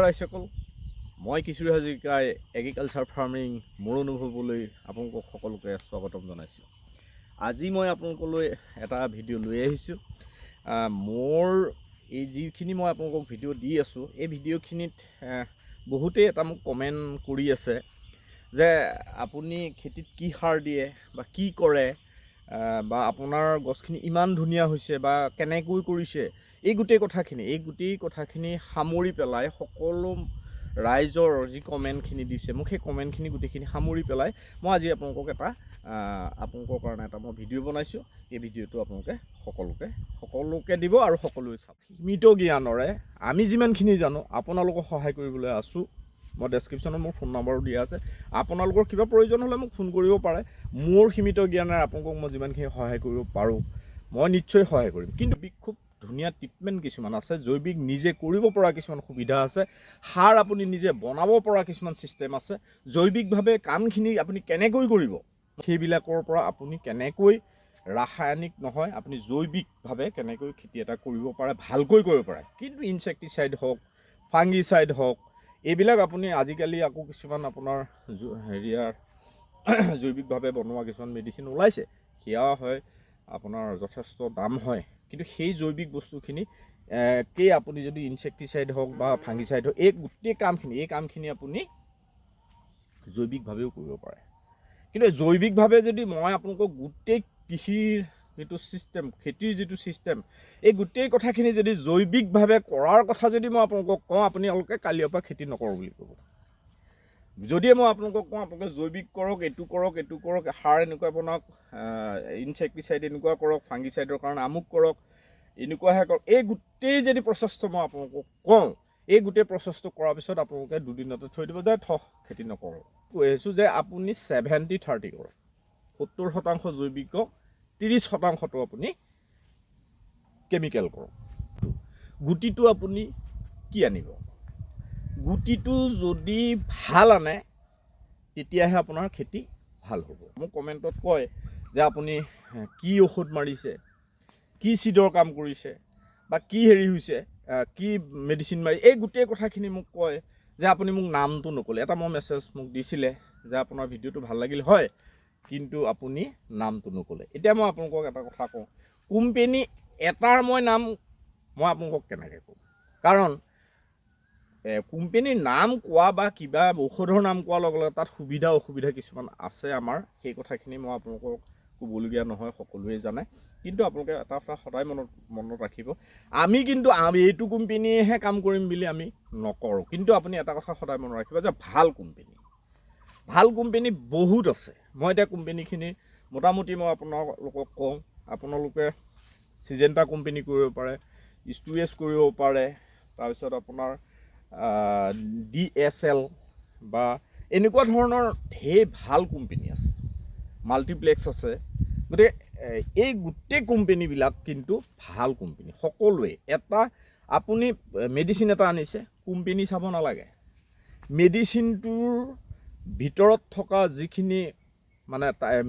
ৰাইজসকল, মই কিশোৰ হাজৰিকাই agriculture farming মোৰ অনুভৱলৈ আপোনালোকক সকলোকে স্বাগতম জনাইছোঁ। আজি মই আপোনালোকলৈ এটা ভিডিঅ' লৈ আহিছোঁ। মোৰ এই যিখিনি মই আপোনালোকক ভিডিঅ' দি আছোঁ, এই ভিডিঅ'খিনিত বহুতেই এটা মোক কমেণ্ট কৰি আছে যে আপুনি খেতিত কি সাৰ দিয়ে বা কি কৰে, বা আপোনাৰ গছখিনি ইমান ধুনীয়া হৈছে বা কেনেকৈ কৰিছে, এই গোটেই কথাখিনি সামৰি পেলাই সকলো ৰাইজৰ যি কমেণ্টখিনি দিছে মোক, সেই কমেণ্টখিনি গোটেইখিনি সামৰি পেলাই মই আজি আপোনালোকৰ কাৰণে এটা মই ভিডিঅ' বনাইছোঁ। এই ভিডিঅ'টো আপোনালোকে সকলোকে দিব আৰু সকলোৱে চাওক। সীমিত জ্ঞানৰে আমি যিমানখিনি জানো আপোনালোকক সহায় কৰিবলৈ আছোঁ। মই ডেছক্ৰিপশ্যনত মোৰ ফোন নম্বৰো দিয়া আছে। আপোনালোকৰ কিবা প্ৰয়োজন হ'লে মোক ফোন কৰিব পাৰে। মোৰ সীমিত জ্ঞানেৰে আপোনালোকক মই যিমানখিনি সহায় কৰিব পাৰোঁ মই নিশ্চয় সহায় কৰিম। কিন্তু খুব ধুনীয়া ট্ৰিটমেণ্ট কিছুমান আছে, জৈৱিক নিজে কৰিব পৰা কিছুমান সুবিধা আছে, সাৰ আপুনি নিজে বনাব পৰা কিছুমান ছিষ্টেম আছে, জৈৱিকভাৱে কামখিনি আপুনি কেনেকৈ কৰিব, সেইবিলাকৰ পৰা আপুনি কেনেকৈ ৰাসায়নিক নহয় আপুনি জৈৱিকভাৱে কেনেকৈ খেতি এটা কৰিব পাৰে, ভালকৈ কৰিব পাৰে। কিন্তু ইনছেক্টিচাইড হওক, ফাংগিচাইড হওক, এইবিলাক আপুনি আজিকালি আকৌ কিছুমান আপোনাৰ জৈৱিকভাৱে বনোৱা কিছুমান মেডিচিন ওলাইছে, সেয়া হয় আপোনাৰ যথেষ্ট দাম হয়। কিন্তু সেই জৈৱিক বস্তুখিনি আপুনি যদি ইনছেক্টিচাইড হওক বা ফাংগিচাইড হওক, এই কামখিনি আপুনি জৈৱিকভাৱেও কৰিব পাৰে। কিন্তু জৈৱিকভাৱে যদি মই আপোনালোকক গোটেই কৃষিৰ যিটো ছিষ্টেম, খেতিৰ যিটো ছিষ্টেম, এই গোটেই কথাখিনি যদি জৈৱিকভাৱে কৰাৰ কথা যদি মই আপোনালোকক কওঁ, আপোনালোকে কালিৰ পৰা খেতি নকৰোঁ বুলি ক'ব। যদিয়ে মই আপোনালোকক কওঁ আপোনালোকে জৈৱিক কৰক, এইটো কৰক, সাৰ এনেকুৱা বনাওক, ইনছেক্টিচাইড এনেকুৱা কৰক, ফাংগিচাইডৰ কাৰণে আমুক কৰক, এনেকুৱাহে কৰক, এই গোটেই যদি প্ৰচেছটো মই আপোনালোকক কওঁ, এই গোটেই প্ৰচেছটো কৰাৰ পিছত আপোনালোকে দুদিনতে থৈ দিব যে খেতি নকৰোঁ। কৈ আছোঁ যে আপুনি 70-30 কৰক, 70% জৈৱিক কৰক, 30%টো আপুনি কেমিকেল কৰক। গুটিটো আপুনি কি আনিব? গুটিটো যদি ভাল আনে তেতিয়াহে আপোনাৰ খেতি ভাল হ'ব। মোক কমেণ্টত কয় যে আপুনি কি ঔষধ মাৰিছে, কি চিডৰ কাম কৰিছে, বা কি হৈছে, কি মেডিচিন মাৰি, এই গোটেই কথাখিনি মোক কয় যে আপুনি মোক নামটো নক'লে। এটা মই মেছেজ মোক দিছিলে যে আপোনাৰ ভিডিঅ'টো ভাল লাগিল হয়, কিন্তু আপুনি নামটো নক'লে। এতিয়া মই আপোনালোকক এটা কথা কওঁ, কোম্পেনী এটাৰ নাম মই আপোনালোকক কেনেকৈ কওঁ? কাৰণ কোম্পেনীৰ নাম কোৱা বা কিবা ঔষধৰ নাম কোৱাৰ লগে লগে তাত সুবিধা অসুবিধা কিছুমান আছে আমাৰ, সেই কথাখিনি মই আপোনালোকক ক'বলগীয়া নহয়, সকলোৱে জানে। কিন্তু আপোনালোকে এটা কথা সদায় মনত ৰাখিব, আমি এইটো কোম্পেনীয়েহে কাম কৰিম বুলি আমি নকৰোঁ। কিন্তু আপুনি এটা কথা সদায় মনত ৰাখিব যে ভাল কোম্পেনী বহুত আছে। মই এতিয়া কোম্পেনীখিনি মোটামুটি মই আপোনালোকক কওঁ, আপোনালোকে চিজেণ্টা কোম্পেনী কৰিব পাৰে, স্টুৱেছ কৰিব পাৰে, তাৰপিছত আপোনাৰ DSL বা এনেকুৱা ধৰণৰ ঢেৰ ভাল কোম্পেনী আছে, মাল্টিপ্লেক্স আছে। গতিকে এই গোটেই কোম্পেনীবিলাক কিন্তু ভাল কোম্পেনী সকলোৱে। আপুনি মেডিচিন এটা আনিছে, কোম্পেনী চাব নালাগে, মেডিচিনটোৰ ভিতৰত থকা যিখিনি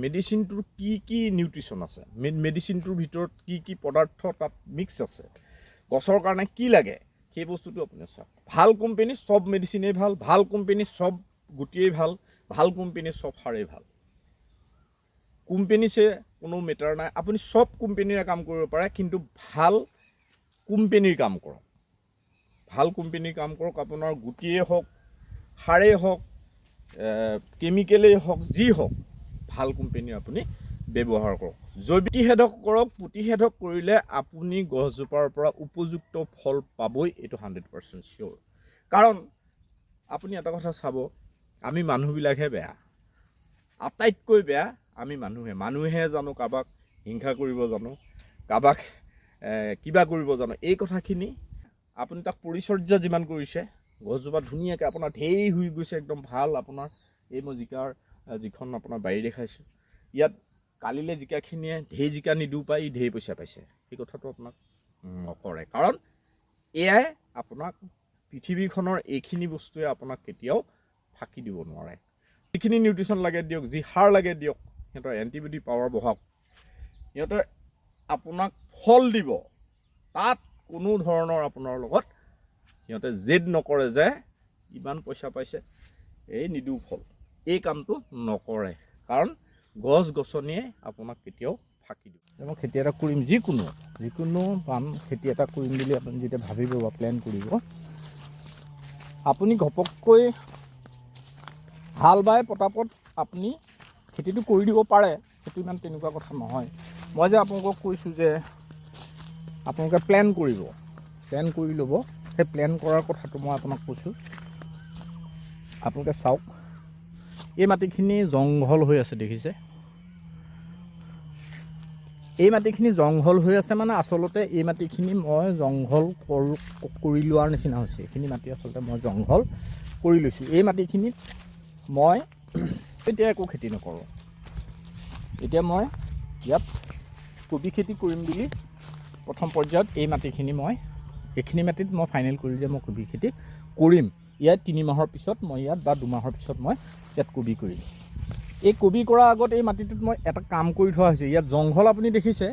মেডিচিনটোৰ কি নিউট্ৰিশ্যন আছে, মেডিচিনটোৰ ভিতৰত কি পদাৰ্থ তাত মিক্স আছে, গছৰ কাৰণে কি লাগে, সেই বস্তুটো আপুনি চাওক। ভাল কোম্পেনী চব মেডিচিনেই ভাল কোম্পেনী চব গুটিয়েই ভাল কোম্পেনী চব সাৰেই ভাল। কোম্পেনীছে কোনো মেটাৰ নাই, আপুনি চব কোম্পেনীৰে কাম কৰিব পাৰে, কিন্তু ভাল কোম্পেনীৰ কাম কৰক। আপোনাৰ গুটিয়েই হওক, সাৰেই হওক, কেমিকেলেই হওক, যি হওক, ভাল কোম্পেনীৰ আপুনি ব্যৱহাৰ কৰক। প্ৰতিষেধক কৰক, প্ৰতিষেধক কৰিলে আপুনি গছজোপাৰ পৰা উপযুক্ত ফল পাবই, এইটো 100% চিয়'ৰ। কাৰণ আপুনি এটা কথা চাব, আমি মানুহবিলাকহে বেয়া, আটাইতকৈ বেয়া আমি মানুহে জানো কাৰোবাক হিংসা কৰিব জানো, কাৰোবাক কিবা কৰিব জানো। এই কথাখিনি আপুনি তাক পৰিচৰ্যা যিমান কৰিছে, গছজোপা ধুনীয়াকৈ আপোনাৰ ঢেৰ হৈ গৈছে, একদম ভাল। আপোনাৰ এই মই যিখন আপোনাৰ বাৰী দেখাইছোঁ, ইয়াত কালিলৈ জিকাখিনিয়ে ঢেৰ জিকা নিদিওঁ পাই ই ঢেৰ পইচা পাইছে, সেই কথাটো আপোনাক নকৰে। কাৰণ এয়াই আপোনাক পৃথিৱীখনৰ এইখিনি বস্তুৱে আপোনাক কেতিয়াও ফাঁকি দিব নোৱাৰে। যিখিনি নিউট্ৰিশ্যন লাগে দিয়ক, যি সাৰ লাগে দিয়ক, সিহঁতৰ এণ্টিবডি পাৱাৰ বঢ়াওক, সিহঁতে আপোনাক ফল দিব, তাত কোনো ধৰণৰ আপোনাৰ লগত সিহঁতে জেদ নকৰে যে ইমান পইচা পাইছে এই নিদিওঁ ফল, এই কামটো নকৰে। কাৰণ গছ গছনিয়ে আপোনাক কেতিয়াও ফাঁকি দিব। মই খেতি এটা কৰিম, যিকোনো পাম খেতি এটা কৰিম বুলি আপুনি যেতিয়া ভাবিব বা প্লেন কৰিব, আপুনি ঘপককৈ হাল বাই পতাপত আপুনি খেতিটো কৰি দিব পাৰে, সেইটো ইমান তেনেকুৱা কথা নহয়। মই যে আপোনালোকক কৈছোঁ যে আপোনালোকে প্লেন কৰি ল'ব, সেই প্লেন কৰাৰ কথাটো মই আপোনাক কৈছোঁ। আপোনালোকে চাওক, এই মাটিখিনি জংঘল হৈ আছে, দেখিছে? এই মাটিখিনি জংঘল হৈ আছে মানে আচলতে এই মাটিখিনি মই জংঘল কৰি লোৱাৰ নিচিনা হৈছে। এইখিনি মাটি আচলতে মই জংঘল কৰি লৈছোঁ। এই মাটিখিনিত মই এতিয়া একো খেতি নকৰোঁ। এতিয়া মই ইয়াত কবি খেতি কৰিম বুলি প্ৰথম পৰ্যায়ত এইখিনি মাটিত মই ফাইনেল কৰিলোঁ যে মই কবি খেতি কৰিম। ইয়াত 3 মাহৰ পিছত মই ইয়াত বা 2 মাহৰ পিছত মই ইয়াত কবি কৰিম। এই কবি কৰাৰ আগত এই মাটিটোত মই এটা কাম কৰি থোৱা হৈছে। ইয়াত জংঘল আপুনি দেখিছে,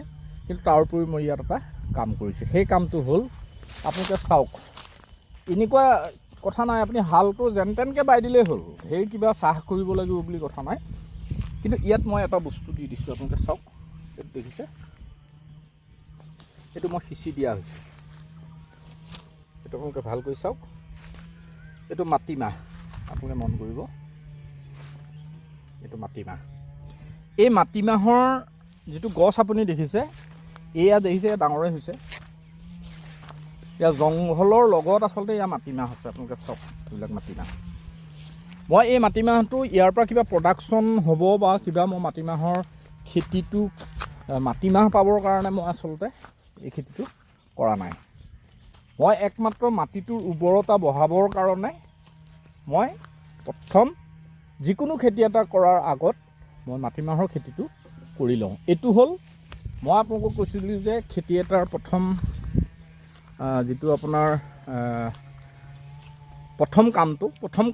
কিন্তু তাৰ উপৰি মই ইয়াত এটা কাম কৰিছোঁ। সেই কামটো হ'ল, আপোনালোকে চাওক, এনেকুৱা কথা নাই আপুনি হালটো যেন তেনকৈ বাই দিলেই হ'ল, সেই কিবা চাহ কৰিব লাগিব বুলি কথা নাই। কিন্তু ইয়াত মই এটা বস্তু দি দিছোঁ, আপোনালোকে চাওক, এইটো দেখিছে? এইটো মই সিঁচি দিয়া হৈছে। এইটো আপোনালোকে ভালকৈ চাওক, এইটো মাটিমাহ, আপোনালোকে মন কৰিব, এইটো মাটিমাহ। এই মাটিমাহৰ যিটো গছ আপুনি দেখিছে, এয়া দেখিছে ডাঙৰে হৈছে। ইয়াৰ জংঘলৰ লগত আচলতে ইয়াৰ মাটিমাহ আছে, আপোনালোকে চাওক, এইবিলাক মাটিমাহ। মই এই মাটিমাহটো ইয়াৰ পৰা কিবা প্ৰডাকশ্যন হ'ব বা কিবা, মই মাটিমাহৰ খেতিটো মাটিমাহ পাবৰ কাৰণে মই আচলতে এই খেতিটো কৰা নাই। মই একমাত্ৰ মাটিটোৰ উৰ্বৰতা বঢ়াবৰ কাৰণে মই প্ৰথম যিকোনো খেতি এটা কৰাৰ আগত মই মাটিমাহৰ খেতিটো কৰি লওঁ। এইটো হ'ল, মই আপোনালোকক কৈছিলোঁ যে খেতি এটাৰ প্ৰথম যিটো আপোনাৰ প্ৰথম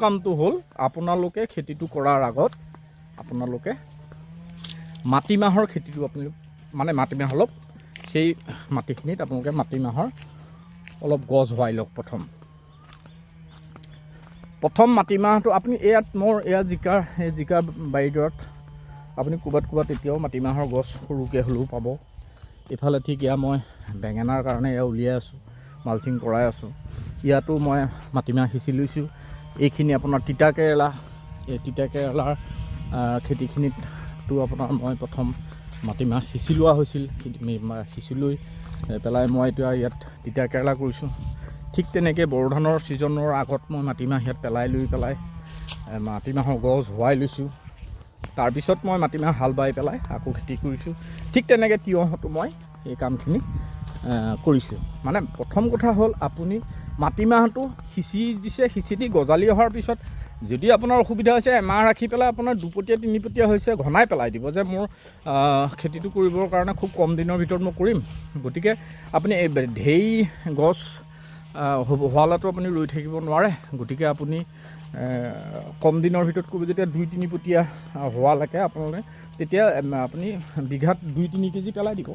কামটো হ'ল, আপোনালোকে খেতিটো কৰাৰ আগত আপোনালোকে মাটিমাহৰ খেতিটো আপুনি মানে মাটিমাহ অলপ সেই মাটিখিনিত আপোনালোকে মাটিমাহৰ অলপ গছ হোৱাই লওক। প্ৰথম মাটিমাহটো আপুনি এয়া জিকা বাৰীডৰাত আপুনি ক'ৰবাত এতিয়াও মাটিমাহৰ গছ সৰুকৈ হ'লেও পাব। এইফালে ঠিক এয়া মই বেঙেনাৰ কাৰণে এয়া উলিয়াই আছোঁ, মালচিং কৰাই আছোঁ। ইয়াতো মই মাটিমাহ সিঁচি লৈছোঁ। এইখিনি আপোনাৰ তিতা কেৰেলা, এই তিতা কেৰেলাৰ খেতিখিনিতো আপোনাৰ মই প্ৰথম মাটিমাহ সিঁচি লোৱা হৈছিল। সিঁচি লৈ পেলাই মই এতিয়া ইয়াত তিতা কেৰেলা কৰিছোঁ। ঠিক তেনেকৈ বড়ো ধানৰ ছিজনৰ আগত মই মাটিমাহ ইয়াত পেলাই মাটিমাহৰ গছ হোৱাই লৈছোঁ। তাৰপিছত মই মাটিমাহ হাল বাই পেলাই আকৌ খেতি কৰিছোঁ। ঠিক তেনেকৈ তিয়হতো মই এই কামখিনি কৰিছোঁ। মানে প্ৰথম কথা হ'ল, আপুনি মাটিমাহটো সিঁচি দি গজালি অহাৰ পিছত যদি আপোনাৰ অসুবিধা হৈছে, এমাহ ৰাখি পেলাই আপোনাৰ 2পতীয়া 3পতীয়া হৈছে ঘনাই পেলাই দিব যে মোৰ খেতিটো কৰিবৰ কাৰণে খুব কম দিনৰ ভিতৰত মই কৰিম। গতিকে আপুনি ঢেৰ গছ হোৱালৈতো আপুনি ৰৈ থাকিব নোৱাৰে। গতিকে আপুনি কম দিনৰ ভিতৰত কৰিব, যেতিয়া 2-3 পতীয়া হোৱালৈকে আপোনালোকে, তেতিয়া আপুনি বিঘাত 2-3 কেজি পেলাই দিব।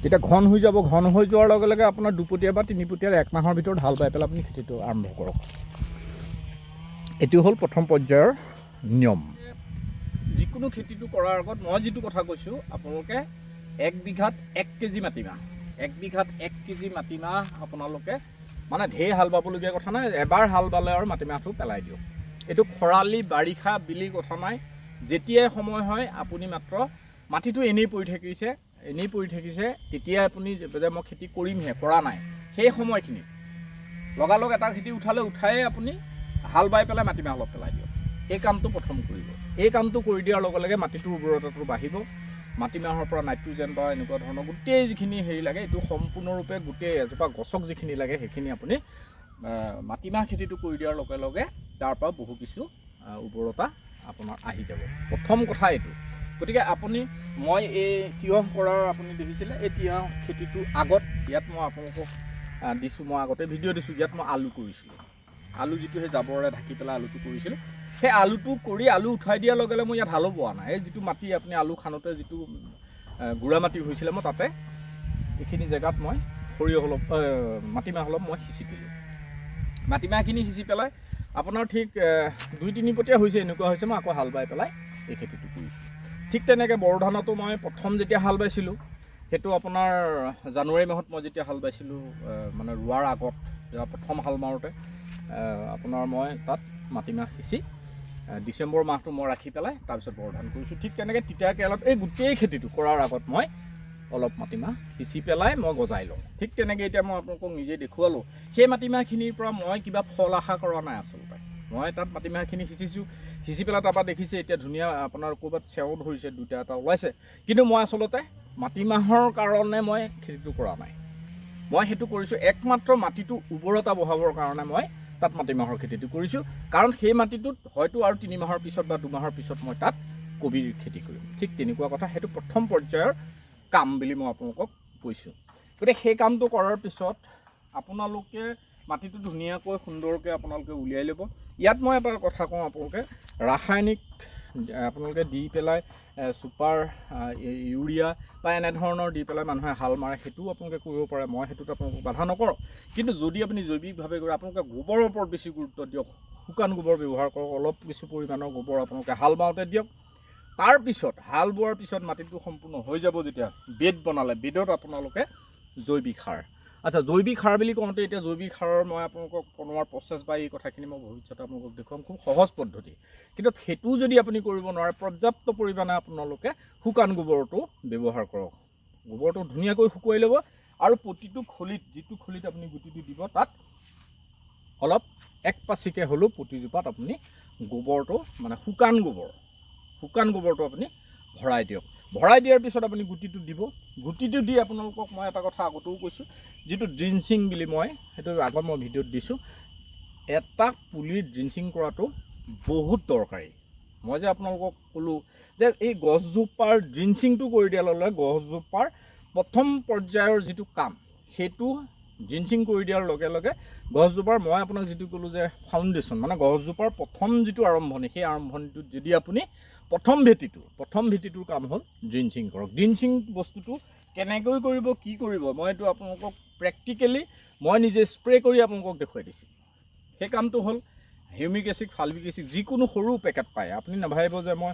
তেতিয়া ঘন হৈ যাব। ঘন হৈ যোৱাৰ লগে লগে আপোনাৰ 2পতীয়া বা 3পতীয়াৰ 1 মাহৰ ভিতৰত হাল বাই পেলাই আপুনি খেতিটো আৰম্ভ কৰক। এইটো হ'ল প্ৰথম পৰ্যায়ৰ নিয়ম। যিকোনো খেতিটো কৰাৰ আগত মই যিটো কথা কৈছোঁ, আপোনালোকে 1 বিঘাত 1 কেজি মাটিমাহ আপোনালোকে মানে ঢেৰ হাল বাবলগীয়া কথা নাই, এবাৰ হাল বালে আৰু মাটিমাহটো পেলাই দিয়ক। এইটো খৰালি বাৰিষা বুলি কথা নাই, যেতিয়াই সময় হয় আপুনি মাত্ৰ মাটিটো এনেই পৰি থাকিছে তেতিয়াই আপুনি যে মই খেতি কৰিমহে, কৰা নাই, সেই সময়খিনিত লগালগ এটা খেতি উঠায়ে আপুনি হাল বাই পেলাই মাটিমাহ অলপ পেলাই দিয়ক। এই কামটো প্ৰথম কৰিব। এই কামটো কৰি দিয়াৰ লগে লগে মাটিটোৰ উৰ্বৰতাটো বাঢ়িব। মাটিমাহৰ পৰা নাইট্ৰজেন বা এনেকুৱা ধৰণৰ গোটেই যিখিনি হেৰি লাগে, এইটো সম্পূৰ্ণৰূপে গোটেই এজোপা গছক যিখিনি লাগে সেইখিনি আপুনি মাটিমাহ খেতিটো কৰি দিয়াৰ লগে লগে তাৰ পৰা বহু কিছু উৰ্বৰতা আপোনাৰ আহি যাব। প্ৰথম কথা এইটো। গতিকে মই এই তিয়হ কৰাৰ আপুনি দেখিছিলে, এই তিয়হ খেতিটোৰ আগত ইয়াত মই আপোনালোকক দিছোঁ, মই আগতে ভিডিঅ' দিছোঁ, ইয়াত মই আলু কৰিছিলোঁ। আলু যিটো সেই জাবৰেৰে ঢাকি পেলাই আলুটো কৰিছিলোঁ, সেই আলুটো কৰি আলু উঠাই দিয়াৰ লগে লগে মই ইয়াত হালো বোৱা নাই। এই যিটো মাটি আপুনি আলু খানোতে যিটো গুড়া মাটি হৈছিলে, মই তাতে এইখিনি জেগাত মই সৰিয়হ অলপ মাটিমাহ অলপ মই সিঁচি দিলোঁ। মাটিমাহখিনি সিঁচি পেলাই আপোনাৰ ঠিক 2-3 পতীয়া হৈছে, এনেকুৱা হৈছে মই আকৌ হাল বাই পেলাই এই খেতিটো কৰিছোঁ। ঠিক তেনেকৈ বড়ো ধানতো মই প্ৰথম যেতিয়া হাল বাইছিলোঁ, সেইটো আপোনাৰ জানুৱাৰী মাহত মই যেতিয়া হাল বাইছিলোঁ, মানে ৰোৱাৰ আগত প্ৰথম হাল মাৰোঁতে আপোনাৰ মই তাত মাটিমাহ সিঁচি ডিচেম্বৰ মাহটো মই ৰাখি পেলাই তাৰপিছত বড়ো ধান কৰিছোঁ। ঠিক তেনেকৈ তিতা কেৰেলাত এই গোটেই খেতিটো কৰাৰ আগত মই অলপ মাটিমাহ সিঁচি পেলাই মই গজাই লওঁ। ঠিক তেনেকৈ এতিয়া মই আপোনালোকক নিজে দেখুৱালোঁ। সেই মাটিমাহখিনিৰ পৰা মই কিবা ফল আশা কৰা নাই আচলতে। মই তাত মাটিমাহখিনি সিঁচিছোঁ, সিঁচি পেলাই তাৰপৰা দেখিছে এতিয়া ধুনীয়া আপোনাৰ ক'ৰবাত চেও ধৰিছে, 2টা ওলাইছে। কিন্তু মই আচলতে মাটিমাহৰ কাৰণে মই খেতিটো কৰা নাই। মই সেইটো কৰিছোঁ একমাত্ৰ মাটিটো উৰ্বৰতা বঢ়াবৰ কাৰণে মই তাত মাটিমাহৰ খেতিটো কৰিছোঁ। কাৰণ সেই মাটিটোত হয়তো আৰু 3 মাহৰ পিছত বা 2 মাহৰ পিছত মই তাত কবিৰ খেতি কৰিম। ঠিক তেনেকুৱা কথা, সেইটো প্ৰথম পৰ্যায়ৰ কাম বুলি মই আপোনালোকক কৈছোঁ। গতিকে সেই কামটো কৰাৰ পিছত আপোনালোকে মাটিটো ধুনীয়াকৈ সুন্দৰকৈ আপোনালোকে উলিয়াই ল'ব। ইয়াত মই এটা কথা কওঁ, আপোনালোকে ৰাসায়নিক আপোনালোকে দি পেলাই ছুপাৰ ইউৰিয়া বা এনেধৰণৰ দি পেলাই মানুহে হাল মাৰে, সেইটোও আপোনালোকে কৰিব পাৰে, মই সেইটোত আপোনালোকক বাধা নকৰোঁ। কিন্তু যদি আপুনি জৈৱিকভাৱে কৰে, আপোনালোকে গোবৰৰ ওপৰত বেছি গুৰুত্ব দিয়ক। শুকান গোবৰ ব্যৱহাৰ কৰক, অলপ কিছু পৰিমাণৰ গোবৰ আপোনালোকে হাল বাওঁতে দিয়ক। তাৰপিছত হাল বোৱাৰ পিছত মাটিটো সম্পূৰ্ণ হৈ যাব যেতিয়া, বেড বনালে, বেডত আপোনালোকে জৈৱিক সাৰ, আচ্ছা জৈৱিক সাৰ বুলি কওঁতে এতিয়া জৈৱিক সাৰৰ মই আপোনালোকক বনোৱাৰ প্ৰচেছ বা এই কথাখিনি মই ভৱিষ্যতে আপোনালোকক দেখুৱাম, খুব সহজ পদ্ধতি। কিন্তু সেইটো যদি আপুনি কৰিব নোৱাৰে, পৰ্যাপ্ত পৰিমাণে আপোনালোকে শুকান গোবৰটো ব্যৱহাৰ কৰক। গোবৰটো ধুনীয়াকৈ শুকুৱাই ল'ব আৰু প্ৰতিটো খলিত, যিটো খলিত আপুনি গুটিটো দিব, তাত অলপ 1 পাচিকৈ হ'লেও প্ৰতিজোপাত আপুনি গোবৰটো মানে শুকান গোবৰটো আপুনি ভৰাই দিয়ক। ভৰাই দিয়াৰ পিছত আপুনি গুটিটো দিব। গুটিটো দি আপোনালোকক মই এটা কথা আগতেও কৈছোঁ, যিটো ড্ৰিঞ্চিং বুলি মই সেইটো আগত মই ভিডিঅ'ত দিছোঁ, এটা পুলি ড্ৰিঞ্চিং কৰাটো বহুত দৰকাৰী। মই যে আপোনালোকক ক'লোঁ যে এই গছজোপাৰ ড্ৰিঞ্চিংটো কৰি দিয়াৰ লগে লগে গছজোপাৰ প্ৰথম পৰ্যায়ৰ যিটো কাম, সেইটো ড্ৰিঞ্চিং কৰি দিয়াৰ লগে লগে গছজোপাৰ, মই আপোনাক যিটো ক'লোঁ যে ফাউণ্ডেশ্যন, মানে গছজোপাৰ প্ৰথম যিটো আৰম্ভণি, সেই আৰম্ভণিটোত যদি আপুনি প্ৰথম ভেটিটোৰ কাম হ'ল ড্ৰিঞ্চিং কৰক। ড্ৰিঞ্চিং বস্তুটো কেনেকৈ কৰিব, কি কৰিব, মই এইটো আপোনালোকক প্ৰেক্টিকেলি মই নিজে স্প্ৰে কৰি আপোনালোকক দেখুৱাই দিছোঁ। সেই কামটো হ'ল হিউমিক এচিড, ফালভিক এচিড, যিকোনো সৰু পেকেট পায়। আপুনি নাভাবিব যে মই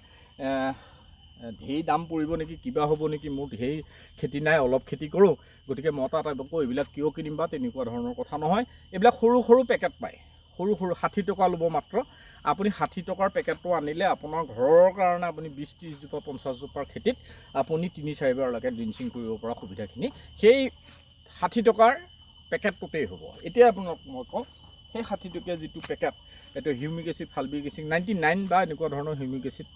ঢেৰ দাম পৰিব নেকি, কিবা হ'ব নেকি, মোৰ ঢেৰ খেতি নাই, অলপ খেতি কৰোঁ, গতিকে মই তাত আকৌ এইবিলাক কিয় কিনিম বা তেনেকুৱা ধৰণৰ কথা নহয়। এইবিলাক সৰু সৰু পেকেট পায়, সৰু 60 টকা ল'ব মাত্ৰ। আপুনি 60 টকাৰ পেকেটটো আনিলে আপোনাৰ ঘৰৰ কাৰণে আপুনি 20-30 জোপা 50 জোপাৰ খেতিত আপুনি 3-4 বাৰলৈকে ড্ৰিঞ্চিং কৰিব পৰা সুবিধাখিনি সেই 60 টকাৰ পেকেটটোতেই হ'ব। এতিয়া আপোনাক মই কওঁ, সেই 60 টকীয়া যিটো পেকেট, এইটো হিউমিক এচিড, ফালভিক এচিড 99 বা এনেকুৱা ধৰণৰ হিউমিক এচিড,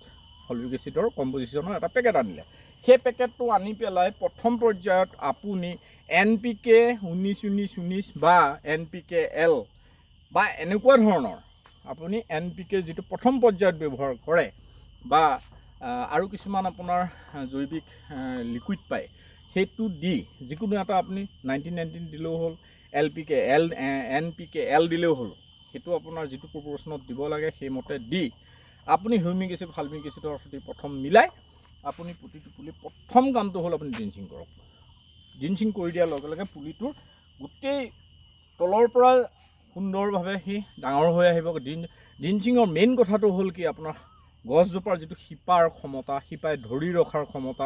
ফালভিক এচিডৰ কম্পজিশ্যনৰ এটা পেকেট আনিলে, সেই পেকেটটো আনি পেলাই প্ৰথম পৰ্যায়ত আপুনি NPK 19-19 বা NPK L বা এনেকুৱা ধৰণৰ আপুনি NPK যিটো প্ৰথম পৰ্যায়ত ব্যৱহাৰ কৰে, বা আৰু কিছুমান আপোনাৰ জৈৱিক লিকুইড পায়, সেইটো দি যিকোনো এটা আপুনি 19 দিলেও হ'ল, NPK L দিলেও হ'ল, সেইটো আপোনাৰ যিটো প্ৰপৰ্চনত দিব লাগে সেইমতে দি আপুনি হিউমিক এচিড, ফালভিক এচিডৰ সৈতে প্ৰথম মিলাই আপুনি প্ৰতিটো পুলি, প্ৰথম কামটো হ'ল আপুনি ড্ৰিঞ্চিং কৰক। ড্ৰিঞ্চিং কৰি দিয়াৰ লগে লগে পুলিটোৰ গোটেই তলৰ পৰা সুন্দৰভাৱে সি ডাঙৰ হৈ আহিব। ড্ৰিঞ্চিঙৰ মেইন কথাটো হ'ল কি, আপোনাৰ গছজোপাৰ যিটো শিপাৰ ক্ষমতা, শিপাই ধৰি ৰখাৰ ক্ষমতা,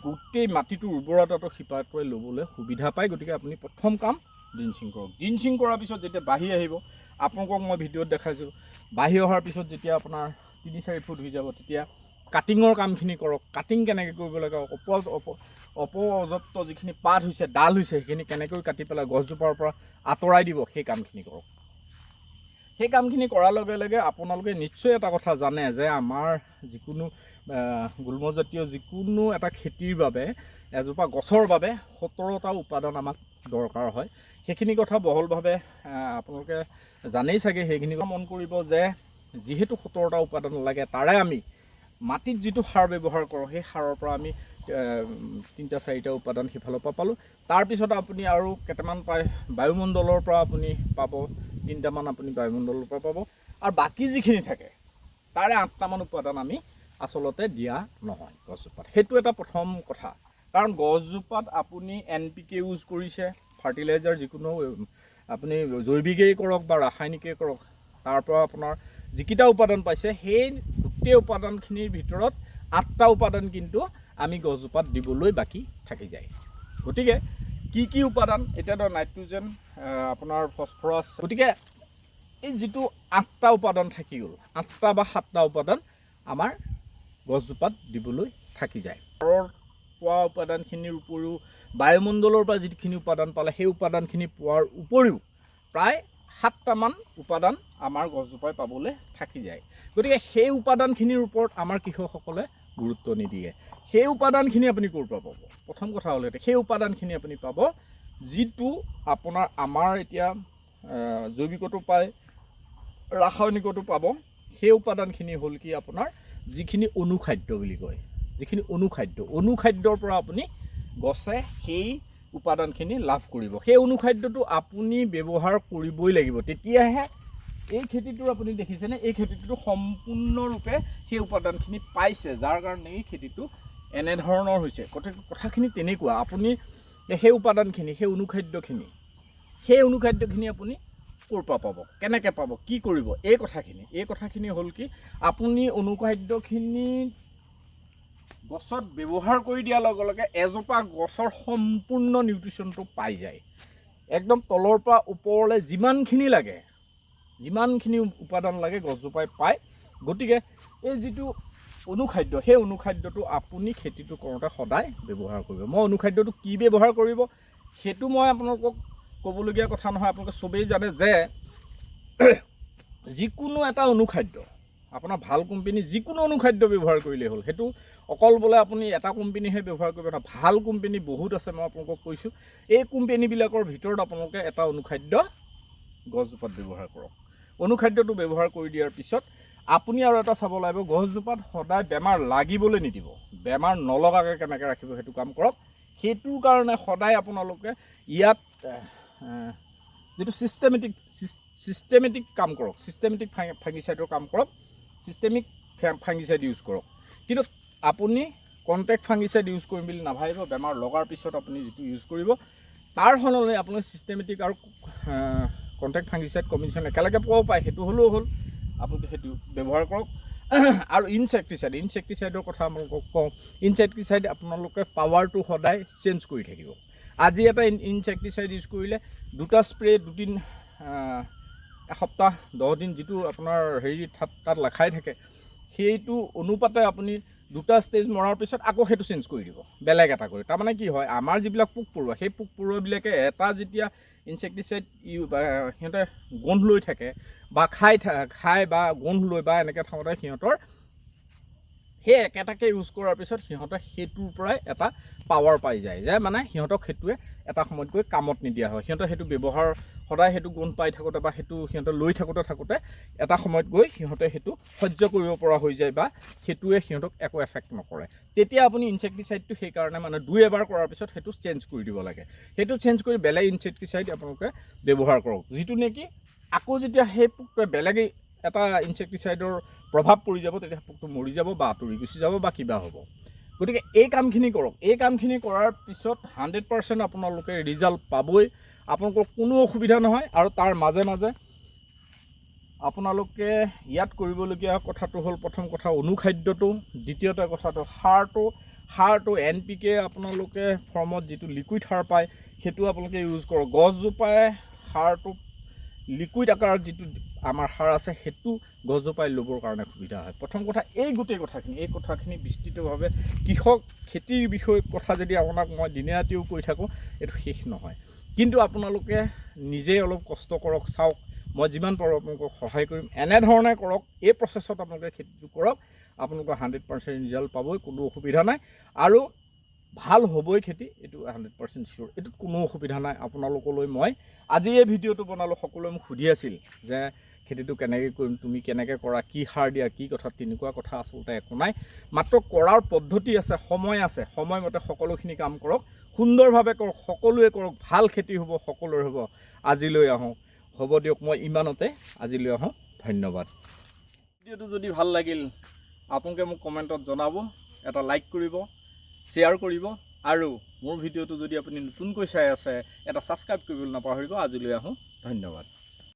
গোটেই মাটিটোৰ উৰ্বৰতাটো শিপাটোৱে ল'বলৈ সুবিধা পায়। গতিকে আপুনি প্ৰথম কাম ড্ৰিঞ্চিং কৰক। ড্ৰিঞ্চিং কৰাৰ পিছত যেতিয়া বাঢ়ি আহিব, আপোনালোকক মই ভিডিঅ'ত দেখাইছোঁ, বাঢ়ি অহাৰ পিছত যেতিয়া আপোনাৰ 3-4 ফুট হৈ যাব, তেতিয়া কাটিঙৰ কামখিনি কৰক। কাটিং কেনেকৈ কৰিব লাগে, অপৰ্যাপ্ত যিখিনি পাত হৈছে, ডাল হৈছে, সেইখিনি কেনেকৈ কাটি পেলাই গছজোপাৰ পৰা আঁতৰাই দিব, সেই কামখিনি কৰক। সেই কামখিনি কৰাৰ লগে লগে আপোনালোকে নিশ্চয় এটা কথা জানে যে আমাৰ যিকোনো গুল্মজাতীয় যিকোনো এটা খেতিৰ বাবে, এজোপা গছৰ বাবে 17টা উপাদান আমাক দৰকাৰ হয়। সেইখিনি কথা বহলভাৱে আপোনালোকে জানেই চাগে। সেইখিনি মন কৰিব যে যিহেতু 17টা উপাদান লাগে, তাৰে আমি মাটিত যিটো সাৰ ব্যৱহাৰ কৰোঁ, সেই সাৰৰ পৰা আমি 3-4টা উপাদান সিফালৰ পৰা পালোঁ। তাৰপিছত আপুনি আৰু কেইটামান পায় বায়ুমণ্ডলৰ পৰা আপুনি পাব, 3টামান আপুনি বায়ুমণ্ডলৰ পৰা পাব, আৰু বাকী যিখিনি থাকে তাৰে 8টামান উপাদান আমি আচলতে দিয়া নহয় গছজোপাত। সেইটো এটা প্ৰথম কথা। কাৰণ গছজোপাত আপুনি NPK ইউজ কৰিছে, ফাৰ্টিলাইজাৰ যিকোনো আপুনি জৈৱিকেই কৰক বা ৰাসায়নিকেই কৰক, তাৰ পৰা আপোনাৰ যিকেইটা উপাদান পাইছে সেই গোটেই উপাদানখিনিৰ ভিতৰত 8টা উপাদান কিন্তু আমি গছজোপাত দিবলৈ বাকী থাকি যায়। গতিকে কি উপাদান, এতিয়া ধৰ নাইট্ৰজেন, আপোনাৰ ফছফৰাছ, গতিকে এই যিটো 8টা উপাদান থাকি গ'ল, 8টা বা 7টা উপাদান আমাৰ গছজোপাত দিবলৈ থাকি যায়। ঘৰৰ পোৱা উপাদানখিনিৰ উপৰিও বায়ুমণ্ডলৰ পৰা যিখিনি উপাদান পালে সেই উপাদানখিনি পোৱাৰ উপৰিও প্ৰায় 7টামান উপাদান আমাৰ গছজোপাই পাবলৈ থাকি যায়। গতিকে সেই উপাদানখিনিৰ ওপৰত আমাৰ কৃষকসকলে গুৰুত্ব নিদিয়ে। সেই উপাদানখিনি আপুনি ক'ৰ পৰা পাব? প্ৰথম কথা হ'ল সেই উপাদানখিনি আপুনি পাব যিটো আপোনাৰ আমাৰ এতিয়া জৈৱিকতো পায়, ৰাসায়নিকতো পাব। সেই উপাদানখিনি হ'ল কি আপোনাৰ যিখিনি অনুখাদ্য বুলি কয়, যিখিনি অনুখাদ্যৰ পৰা আপুনি গছে সেই উপাদানখিনি লাভ কৰিব। সেই অনুখাদ্যটো আপুনি ব্যৱহাৰ কৰিবই লাগিব, তেতিয়াহে এই খেতিটোৰ আপুনি দেখিছেনে, এই খেতিটো সম্পূৰ্ণৰূপে সেই উপাদানখিনি পাইছে, যাৰ কাৰণে এই খেতিটো এনেধৰণৰ হৈছে। কথাখিনি তেনেকুৱা, আপুনি সেই উপাদানখিনি, সেই অনুখাদ্যখিনি আপুনি ক'ৰ পৰা পাব, কেনেকৈ পাব, কি কৰিব, এই কথাখিনি হ'ল কি আপুনি অনুখাদ্যখিনি গছত ব্যৱহাৰ কৰি দিয়াৰ লগে লগে এজোপা গছৰ সম্পূৰ্ণ নিউট্ৰিশ্যনটো পাই যায়। একদম তলৰ পৰা ওপৰলৈ যিমানখিনি লাগে, যিমানখিনি উপাদান লাগে গছজোপাই পায়। গতিকে এই যিটো অনুখাদ্য, সেই অনুখাদ্যটো আপুনি খেতিটো কৰোঁতে সদায় ব্যৱহাৰ কৰিব। মই অনুখাদ্যটো কি ব্যৱহাৰ কৰিব সেইটো মই আপোনালোকক ক'বলগীয়া কথা নহয়, আপোনালোকে চবেই জানে যে যিকোনো এটা অনুখাদ্য, আপোনাৰ ভাল কোম্পানী যিকোনো অনুখাদ্য ব্যৱহাৰ কৰিলেই হ'ল। সেইটো অকল বোলে আপুনি এটা কোম্পানীহে ব্যৱহাৰ কৰিব নহয়, ভাল কোম্পানী বহুত আছে, মই আপোনালোকক কৈছোঁ। এই কোম্পানীবিলাকৰ ভিতৰত আপোনালোকে এটা অনুখাদ্য গছজোপাত ব্যৱহাৰ কৰক। অনুখাদ্যটো ব্যৱহাৰ কৰি দিয়াৰ পিছত আপুনি আৰু এটা চাব লাগিব, গছজোপাত সদায় বেমাৰ লাগিবলৈ নিদিব। বেমাৰ নলগাকৈ কেনেকৈ ৰাখিব সেইটো কাম কৰক। সেইটোৰ কাৰণে সদায় আপোনালোকে ইয়াত যিটো ছিষ্টেমেটিক কাম কৰক, ছিষ্টেমেটিক ফাংগিচাইডৰ কাম কৰক, ছিষ্টেমিক ফাংগিচাইড ইউজ কৰক। কিন্তু আপুনি কণ্টেক্ট ফাংগিচাইড ইউজ কৰিম বুলি নাভাবিব। বেমাৰ লগাৰ পিছত আপুনি যিটো ইউজ কৰিব তাৰ সলনি আপুনি ছিষ্টেমেটিক আৰু কণ্টেক্ট ফাংগিচাইড কম্বিনেশ্যন একেলগে পাব পাৰে, সেইটো হ'লেও হ'ল, আপুনি সেইটো ব্যৱহাৰ কৰক। আৰু ইনছেক্টিচাইডৰ কথা আপোনালোকক কওঁ, ইনছেক্টিচাইড আপোনালোকে পাৱাৰটো সদায় চেঞ্জ কৰি থাকিব। আজি এটা ইনছেক্টিচাইড ইউজ কৰিলে দুটা স্প্ৰে দুদিন, এসপ্তাহ 10 দিন যিটো আপোনাৰ তাত লেখাই থাকে, সেইটো অনুপাতে আপুনি দুটা ষ্টেজ মৰাৰ পিছত আকৌ সেইটো চেঞ্জ কৰি দিব, বেলেগ এটা কৰি। তাৰমানে কি হয়, আমাৰ যিবিলাক পোক পৰুৱা, সেই পোক পৰুৱাবিলাকে এটা যেতিয়া ইনছেক্টিচাইড সিহঁতে গোন্ধ লৈ থাকে বা খাই বা গোন্ধ লৈ বা এনেকৈ থাকোঁতে সিহঁতৰ সেই একেটাকে ইউজ কৰাৰ পিছত সিহঁতে সেইটোৰ পৰাই এটা পাৱাৰ পাই যায়, যে মানে সিহঁতক সেইটোৱে এটা সময়ত গৈ কামত নিদিয়া হয়। সিহঁতে সেইটো ব্যৱহাৰ সদায় সেইটো গোন্ধ পাই থাকোঁতে বা সেইটো সিহঁতে লৈ থাকোঁতে এটা সময়ত গৈ সিহঁতে সেইটো সহ্য কৰিব পৰা হৈ যায় বা সেইটোৱে সিহঁতক একো এফেক্ট নকৰে। তেতিয়া আপুনি ইনছেক্টিচাইডটো সেইকাৰণে মানে 2 এবাৰ কৰাৰ পিছত সেইটো চেঞ্জ কৰি দিব লাগে। সেইটো চেঞ্জ কৰি বেলেগ ইনছেক্টিচাইড আপোনালোকে ব্যৱহাৰ কৰক, যিটো নেকি আকৌ যেতিয়া সেই পোকটোৱে বেলেগ এটা ইনছেক্টিচাইডৰ প্ৰভাৱ পৰি যাব, তেতিয়া পোকটো মৰি যাব বা আঁতৰি গুচি যাব বা কিবা হ'ব। গতিকে এই কামখিনি কৰক। এই কামখিনি কৰাৰ পিছত 100% আপোনালোকে ৰিজাল্ট পাবই, আপোনালোকৰ কোনো অসুবিধা নহয়। আৰু তাৰ মাজে মাজে আপোনালোকে ইয়াত কৰিবলগীয়া কথাটো হ'ল, প্ৰথম কথা অনুখাদ্যটো, দ্বিতীয়তে কথাটো সাৰটো NPK আপোনালোকে ফৰ্মত যিটো লিকুইড সাৰ পায় সেইটো আপোনালোকে ইউজ কৰক। গছজোপাই সাৰটো লিকুইড আকাৰত যিটো আমাৰ সাৰ আছে সেইটো গছজোপাই ল'বৰ কাৰণে সুবিধা হয়। প্ৰথম কথা এই গোটেই কথাখিনি বিস্তৃতভাৱে কৃষক খেতিৰ বিষয়ে কথা যদি আপোনাক মই দিনে ৰাতিও কৈ থাকোঁ, এইটো শেষ নহয়। কিন্তু আপোনালোকে নিজেই অলপ কষ্ট কৰক, চাওক, মই যিমান পাৰোঁ আপোনালোকক সহায় কৰিম। এনেধৰণে কৰক, এই প্ৰচেছত আপোনালোকে খেতিটো কৰক, আপোনালোকৰ 100% ৰিজাল্ট পাবই, কোনো অসুবিধা নাই। আৰু ভাল হ'বই খেতি, এইটো 100% চিয়'ৰ, এইটোত কোনো অসুবিধা নাই। আপোনালোকলৈ মই আজি এই ভিডিঅ'টো বনালোঁ। সকলোৱে মোক সুধি আছিল যে খেতিটো কেনেকৈ কৰিম, তুমি কেনেকৈ কৰা, কি সাৰ দিয়া, কি কথা, তেনেকুৱা কথা আচলতে একো নাই। মাত্ৰ কৰাৰ পদ্ধতি আছে, সময় আছে, সময়মতে সকলোখিনি কাম কৰক, সুন্দৰভাৱে কৰক, সকলোৱে কৰক, ভাল খেতি হ'ব, সকলোৰে হ'ব। আজিলৈ আহোঁ, হ'ব দিয়ক, মই ইমানতে আজিলৈ আহোঁ, ধন্যবাদ। ভিডিঅ'টো যদি ভাল লাগিল আপোনালোকে মোক কমেণ্টত জনাব, এটা লাইক কৰিব, শ্বেয়াৰ কৰিব আৰু মোৰ ভিডিঅ'টো যদি আপুনি নতুনকৈ চাই আছে এটা ছাবস্ক্ৰাইব কৰিবলৈ নাপাহৰিব আজিলৈ আহোঁ ধন্যবাদ